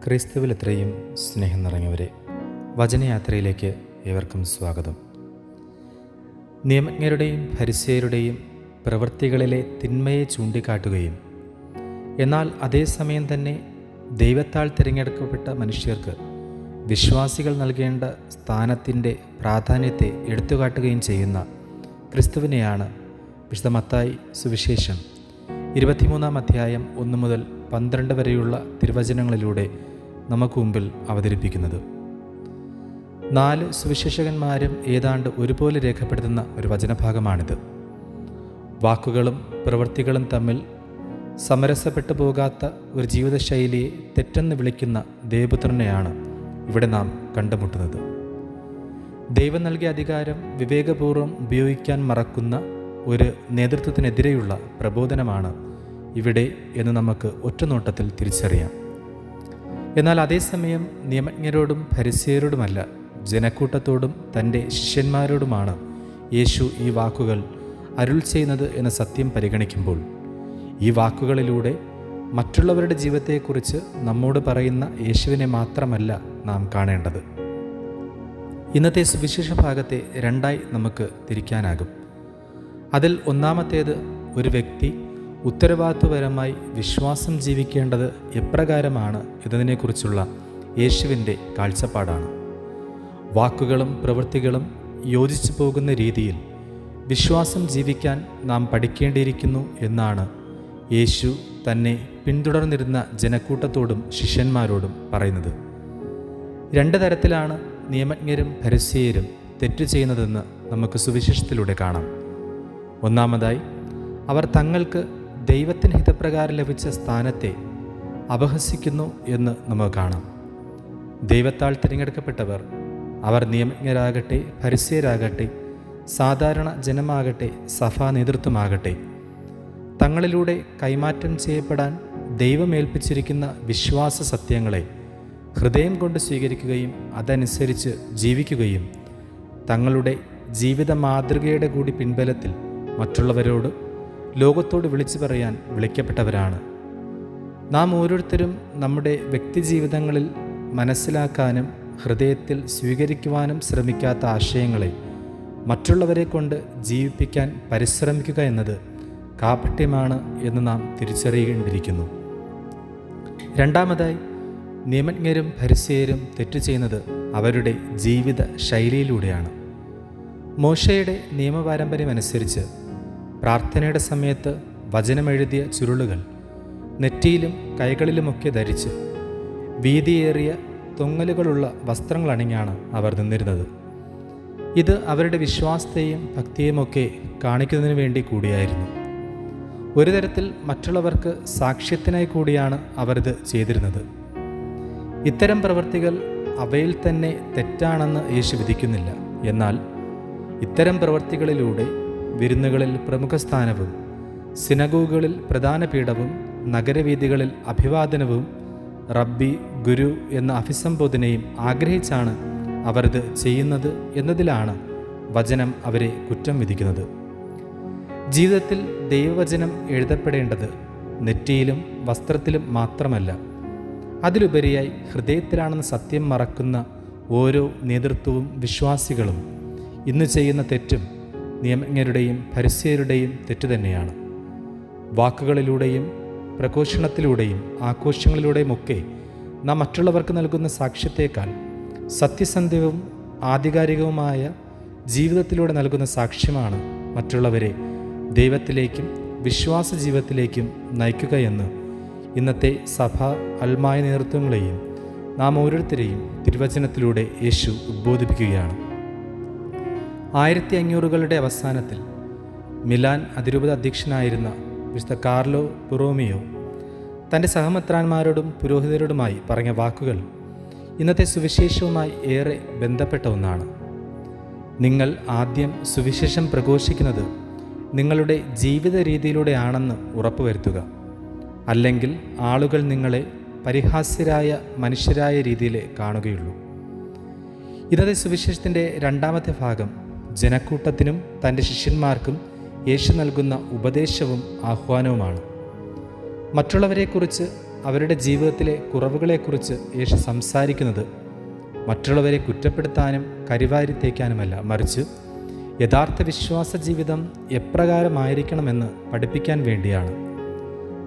ക്രിസ്തുവിൽ എത്രയും സ്നേഹം നിറഞ്ഞവരെ, വചനയാത്രയിലേക്ക് ഏവർക്കും സ്വാഗതം. നിയമജ്ഞരുടെയും ഫരിസേയരുടെയും പ്രവൃത്തികളിലെ തിന്മയെ ചൂണ്ടിക്കാട്ടുകയും എന്നാൽ അതേസമയം തന്നെ ദൈവത്താൽ തിരഞ്ഞെടുക്കപ്പെട്ട മനുഷ്യർക്ക് വിശ്വാസികൾ നൽകേണ്ട സ്ഥാനത്തിൻ്റെ പ്രാധാന്യത്തെ എടുത്തുകാട്ടുകയും ചെയ്യുന്ന ക്രിസ്തുവിനെയാണ് വിശുദ്ധ മത്തായി സുവിശേഷം 23-ാം അധ്യായം 1 മുതൽ 12 വരെയുള്ള തിരുവചനങ്ങളിലൂടെ നമുക്ക് മുമ്പിൽ അവതരിപ്പിക്കുന്നത്. 4 സുവിശേഷകന്മാരും ഏതാണ്ട് ഒരുപോലെ രേഖപ്പെടുത്തുന്ന ഒരു വചനഭാഗമാണിത്. വാക്കുകളും പ്രവൃത്തികളും തമ്മിൽ സമരസപ്പെട്ടു പോകാത്ത ഒരു ജീവിതശൈലിയെ തെറ്റെന്ന് വിളിക്കുന്ന ദേവപുത്രനെയാണ് ഇവിടെ നാം കണ്ടുമുട്ടുന്നത്. ദൈവം നൽകിയ അധികാരം വിവേകപൂർവ്വം ഉപയോഗിക്കാൻ മറക്കുന്ന ഒരു നേതൃത്വത്തിനെതിരെയുള്ള പ്രബോധനമാണ് ഇവിടെ എന്ന് നമുക്ക് ഒറ്റനോട്ടത്തിൽ തിരിച്ചറിയാം. എന്നാൽ അതേസമയം നിയമജ്ഞരോടും ഫരിസേയരോടുമല്ല, ജനക്കൂട്ടത്തോടും തൻ്റെ ശിഷ്യന്മാരോടുമാണ് യേശു ഈ വാക്കുകൾ അരുൾ ചെയ്യുന്നത് എന്ന സത്യം പരിഗണിക്കുമ്പോൾ, ഈ വാക്കുകളിലൂടെ മറ്റുള്ളവരുടെ ജീവിതത്തെക്കുറിച്ച് നമ്മോട് പറയുന്ന യേശുവിനെ മാത്രമല്ല നാം കാണേണ്ടത്. ഇന്നത്തെ സുവിശേഷ ഭാഗത്തെ 2ആയി നമുക്ക് തിരിക്കാനാകും. അതിൽ ഒന്നാമത്തേത് ഒരു വ്യക്തി ഉത്തരവാദിത്വപരമായി വിശ്വാസം ജീവിക്കേണ്ടത് എപ്രകാരമാണ് എന്നതിനെക്കുറിച്ചുള്ള യേശുവിൻ്റെ കാഴ്ചപ്പാടാണ്. വാക്കുകളും പ്രവൃത്തികളും യോജിച്ചു പോകുന്ന രീതിയിൽ വിശ്വാസം ജീവിക്കാൻ നാം പഠിക്കേണ്ടിയിരിക്കുന്നു എന്നാണ് യേശു തന്നെ പിന്തുടർന്നിരുന്ന ജനക്കൂട്ടത്തോടും ശിഷ്യന്മാരോടും പറയുന്നത്. 2 തരത്തിലാണ് നിയമജ്ഞരും ഫരിസേയരും തെറ്റു ചെയ്യുന്നതെന്ന് നമുക്ക് സുവിശേഷത്തിലൂടെ കാണാം. ഒന്നാമതായി, അവർ തങ്ങൾക്ക് ദൈവത്തിന് ഹിതപ്രകാരം ലഭിച്ച സ്ഥാനത്തെ അപഹസിക്കുന്നു എന്ന് നമുക്ക് കാണാം. ദൈവത്താൽ തിരഞ്ഞെടുക്കപ്പെട്ടവർ, അവർ നിയമജ്ഞരാകട്ടെ, ഫരിസേയരാകട്ടെ, സാധാരണ ജനമാകട്ടെ, സഭാ നേതൃത്വമാകട്ടെ, തങ്ങളിലൂടെ കൈമാറ്റം ചെയ്യപ്പെടാൻ ദൈവമേൽപ്പിച്ചിരിക്കുന്ന വിശ്വാസ സത്യങ്ങളെ ഹൃദയം കൊണ്ട് സ്വീകരിക്കുകയും അതനുസരിച്ച് ജീവിക്കുകയും തങ്ങളുടെ ജീവിത മാതൃകയുടെ കൂടി പിൻബലത്തിൽ മറ്റുള്ളവരോട്, ലോകത്തോട് വിളിച്ചു പറയാൻ വിളിക്കപ്പെട്ടവരാണ്. നാം ഓരോരുത്തരും നമ്മുടെ വ്യക്തിജീവിതങ്ങളിൽ മനസ്സിലാക്കാനും ഹൃദയത്തിൽ സ്വീകരിക്കുവാനും ശ്രമിക്കാത്ത ആശയങ്ങളെ മറ്റുള്ളവരെ കൊണ്ട് ജീവിപ്പിക്കാൻ പരിശ്രമിക്കുക എന്നത് കാപട്യമാണ് എന്ന് നാം തിരിച്ചറിയേണ്ടിയിരിക്കുന്നു. രണ്ടാമതായി, നിയമജ്ഞരും ഫരിസേയരും തെറ്റു ചെയ്യുന്നത് അവരുടെ ജീവിത ശൈലിയിലൂടെയാണ്. മോശയുടെ നിയമപാരമ്പര്യമനുസരിച്ച് പ്രാർത്ഥനയുടെ സമയത്ത് വചനമെഴുതിയ ചുരുളുകൾ നെറ്റിയിലും കൈകളിലുമൊക്കെ ധരിച്ച് വീതിയേറിയ തൊങ്ങലുകളുള്ള വസ്ത്രങ്ങൾ അണിഞ്ഞാണ് അവർ നിന്നിരുന്നത്. ഇത് അവരുടെ വിശ്വാസത്തെയും ഭക്തിയുമൊക്കെ കാണിക്കുന്നതിന് വേണ്ടി കൂടിയായിരുന്നു. ഒരു തരത്തിൽ മറ്റുള്ളവർക്ക് സാക്ഷ്യത്തിനായി കൂടിയാണ് അവർ ഇത് ചെയ്തിരുന്നത്. ഇത്തരം പ്രവൃത്തികൾ അവയിൽ തന്നെ തെറ്റാണെന്ന് യേശു വിധിക്കുന്നില്ല. എന്നാൽ ഇത്തരം പ്രവൃത്തികളിലൂടെ വിരുന്നുകളിൽ പ്രമുഖ സ്ഥാനവും, സിനഗോഗുകളിൽ പ്രധാന പീഠവും, നഗരവീഥികളിൽ അഭിവാദനവും, റബ്ബി, ഗുരു എന്ന അഭിസംബോധനയും ആഗ്രഹിച്ചാണ് അവർ ഇത് ചെയ്യുന്നത് എന്നതിലാണ് വചനം അവരെ കുറ്റം വിധിക്കുന്നത്. ജീവിതത്തിൽ ദൈവവചനം എഴുതപ്പെടേണ്ടത് നെറ്റിയിലും വസ്ത്രത്തിലും മാത്രമല്ല, അതിലുപരിയായി ഹൃദയത്തിലാണെന്ന് സത്യം മറക്കുന്ന ഓരോ നേതൃത്വവും വിശ്വാസികളും ഇന്ന് ചെയ്യുന്ന തെറ്റും നിയമജ്ഞരുടെയും ഫരിസേയരുടെയും തെറ്റു തന്നെയാണ്. വാക്കുകളിലൂടെയും പ്രഘോഷണത്തിലൂടെയും ആഘോഷങ്ങളിലൂടെയുമൊക്കെ നാം മറ്റുള്ളവർക്ക് നൽകുന്ന സാക്ഷ്യത്തേക്കാൾ സത്യസന്ധവും ആധികാരികവുമായ ജീവിതത്തിലൂടെ നൽകുന്ന സാക്ഷ്യമാണ് മറ്റുള്ളവരെ ദൈവത്തിലേക്കും വിശ്വാസ ജീവിതത്തിലേക്കും നയിക്കുകയെന്ന് ഇന്നത്തെ സഭാ അൽമായ നേതൃത്വങ്ങളെയും നാം ഓരോരുത്തരെയും തിരുവചനത്തിലൂടെ യേശു ഉദ്ബോധിപ്പിക്കുകയാണ്. 1500കളുടെ അവസാനത്തിൽ മിലാൻ അതിരൂപത അധ്യക്ഷനായിരുന്ന വിശുദ്ധ കാർലോ ബൊറോമിയോ തൻ്റെ സഹമത്രാന്മാരോടും പുരോഹിതരോടുമായി പറഞ്ഞ വാക്കുകൾ ഇന്നത്തെ സുവിശേഷവുമായി ഏറെ ബന്ധപ്പെട്ട ഒന്നാണ്. നിങ്ങൾ ആദ്യം സുവിശേഷം പ്രഘോഷിക്കുന്നത് നിങ്ങളുടെ ജീവിത രീതിയിലൂടെയാണെന്ന് ഉറപ്പുവരുത്തുക. അല്ലെങ്കിൽ ആളുകൾ നിങ്ങളെ പരിഹാസ്യരായ മനുഷ്യരായ രീതിയിലേ കാണുകയുള്ളൂ. ഇന്നത്തെ സുവിശേഷത്തിൻ്റെ 2ാമത്തെ ഭാഗം ജനക്കൂട്ടത്തിനും തൻ്റെ ശിഷ്യന്മാർക്കും യേശു നൽകുന്ന ഉപദേശവും ആഹ്വാനവുമാണ്. മറ്റുള്ളവരെക്കുറിച്ച്, അവരുടെ ജീവിതത്തിലെ കുറവുകളെക്കുറിച്ച് യേശു സംസാരിക്കുന്നത് മറ്റുള്ളവരെ കുറ്റപ്പെടുത്താനും കരിവാരിത്തേക്കാനുമല്ല, മറിച്ച് യഥാർത്ഥ വിശ്വാസ ജീവിതം എപ്രകാരമായിരിക്കണമെന്ന് പഠിപ്പിക്കാൻ വേണ്ടിയാണ്.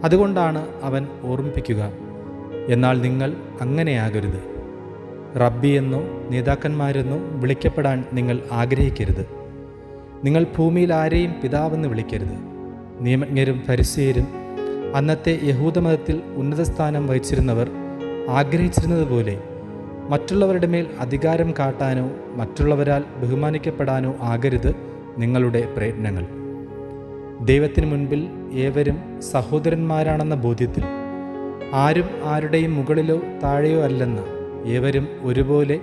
അതുകൊണ്ടാണ് അവൻ ഓർമ്മിപ്പിക്കുക, എന്നാൽ നിങ്ങൾ അങ്ങനെയാകരുത്. റബ്ബി എന്നോ നേതാക്കന്മാരെന്നോ വിളിക്കപ്പെടാൻ നിങ്ങൾ ആഗ്രഹിക്കരുത്. നിങ്ങൾ ഭൂമിയിൽ ആരെയും പിതാവെന്ന് വിളിക്കരുത്. നിയമജ്ഞരും ഫരിസേയരും അന്നത്തെ യഹൂദമതത്തിൽ ഉന്നതസ്ഥാനം വഹിച്ചിരുന്നവർ ആഗ്രഹിച്ചിരുന്നതുപോലെ മറ്റുള്ളവരുടെ മേൽ അധികാരം കാട്ടാനോ മറ്റുള്ളവരാൽ ബഹുമാനിക്കപ്പെടാനോ ആകരുത് നിങ്ങളുടെ പ്രയത്നങ്ങൾ. ദൈവത്തിന് മുൻപിൽ ഏവരും സഹോദരന്മാരാണെന്ന ബോധ്യത്തിൽ, ആരും ആരുടെയും മുകളിലോ താഴെയോ അല്ലെന്ന്, ഏവരും ഒരുപോലെ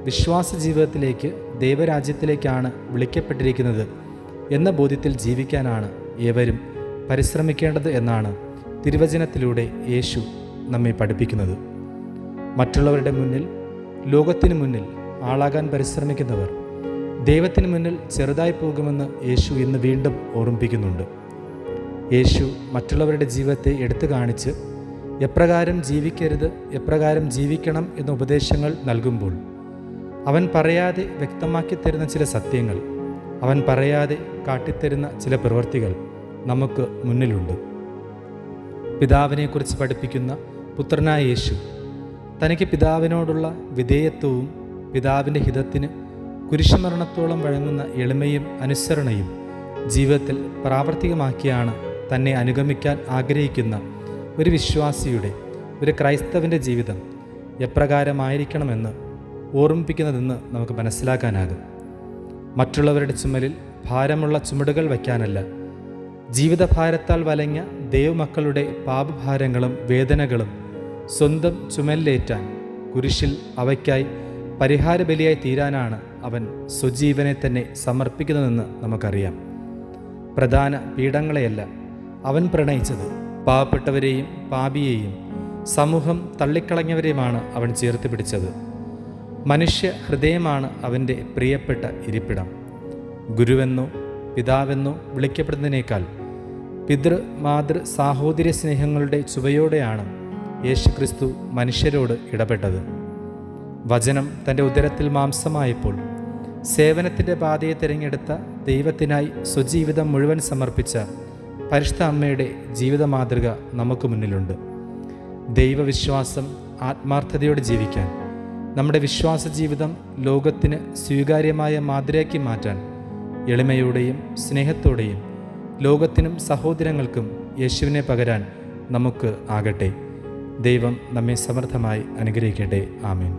വിശ്വാസ ജീവിതത്തിലേക്ക്, ദൈവരാജ്യത്തിലേക്കാണ് വിളിക്കപ്പെട്ടിരിക്കുന്നത് എന്ന ബോധ്യത്തിൽ ജീവിക്കാനാണ് ഏവരും പരിശ്രമിക്കേണ്ടത് എന്നാണ് തിരുവചനത്തിലൂടെ യേശു നമ്മെ പഠിപ്പിക്കുന്നത്. മറ്റുള്ളവരുടെ മുന്നിൽ, ലോകത്തിന് മുന്നിൽ ആളാകാൻ പരിശ്രമിക്കുന്നവർ ദൈവത്തിന് മുന്നിൽ ചെറുതായി പോകുമെന്ന് യേശു ഇന്ന് വീണ്ടും ഓർമ്മിപ്പിക്കുന്നുണ്ട്. യേശു മറ്റുള്ളവരുടെ ജീവിതത്തെ എടുത്തു കാണിച്ച് എപ്രകാരം ജീവിക്കരുത്, എപ്രകാരം ജീവിക്കണം എന്ന ഉപദേശങ്ങൾ നൽകുമ്പോൾ അവൻ പറയാതെ വ്യക്തമാക്കി തരുന്ന ചില സത്യങ്ങൾ, അവൻ പറയാതെ കാട്ടിത്തരുന്ന ചില പ്രവൃത്തികൾ നമുക്ക് മുന്നിലുണ്ട്. പിതാവിനെക്കുറിച്ച് പഠിപ്പിക്കുന്ന പുത്രനായ യേശു തനിക്ക് പിതാവിനോടുള്ള വിധേയത്വവും പിതാവിൻ്റെ ഹിതത്തിന് കുരിശുമരണത്തോളം വഴങ്ങുന്ന എളിമയും അനുസരണയും ജീവിതത്തിൽ പ്രാവർത്തികമാക്കിയാണ് തന്നെ അനുഗമിക്കാൻ ആഗ്രഹിക്കുന്ന ഒരു വിശ്വാസിയുടെ, ഒരു ക്രൈസ്തവൻ്റെ ജീവിതം എപ്രകാരമായിരിക്കണമെന്ന് ഓർമ്മിപ്പിക്കുന്നതെന്ന് നമുക്ക് മനസ്സിലാക്കാനാകും. മറ്റുള്ളവരുടെ ചുമലിൽ ഭാരമുള്ള ചുമടുകൾ വയ്ക്കാനല്ല, ജീവിതഭാരത്താൽ വലഞ്ഞ ദൈവമക്കളുടെ പാപഭാരങ്ങളും വേദനകളും സ്വന്തം ചുമലിലേറ്റാൻ, കുരിശിൽ അവയ്ക്കായി പരിഹാരബലിയായി തീരാനാണ് അവൻ സ്വജീവനെ തന്നെ സമർപ്പിക്കുന്നതെന്ന് നമുക്കറിയാം. പ്രധാന പീഡങ്ങളെയല്ല അവൻ പ്രണയിച്ചത്, പാവപ്പെട്ടവരെയും പാപിയെയും സമൂഹം തള്ളിക്കളഞ്ഞവരെയുമാണ് അവൻ ചേർത്ത് പിടിച്ചത്. മനുഷ്യ ഹൃദയമാണ് അവൻ്റെ പ്രിയപ്പെട്ട ഇരിപ്പിടം. ഗുരുവെന്നോ പിതാവെന്നോ വിളിക്കപ്പെടുന്നതിനേക്കാൾ പിതൃ മാതൃ സാഹോദര്യ സ്നേഹങ്ങളുടെ ചുവയോടെയാണ് യേശുക്രിസ്തു മനുഷ്യരോട് ഇടപെട്ടത്. വചനം തൻ്റെ ഉദരത്തിൽ മാംസമായപ്പോൾ സേവനത്തിൻ്റെ പാതയെ തിരഞ്ഞെടുത്ത, ദൈവത്തിനായി സ്വജീവിതം മുഴുവൻ സമർപ്പിച്ച പരിശുദ്ധ അമ്മയുടെ ജീവിത മാതൃക നമുക്ക് മുന്നിലുണ്ട്. ദൈവവിശ്വാസം ആത്മാർത്ഥതയോടെ ജീവിക്കാൻ, നമ്മുടെ വിശ്വാസ ജീവിതം ലോകത്തിന് സ്വീകാര്യമായ മാതൃകയാക്കി മാറ്റാൻ എളിമയോടെയും സ്നേഹത്തോടെയും ലോകത്തിനും സഹോദരങ്ങൾക്കും യേശുവിനെ പകരാൻ നമുക്ക് ആകട്ടെ. ദൈവം നമ്മെ സമൃദ്ധമായി അനുഗ്രഹിക്കട്ടെ. ആമേൻ.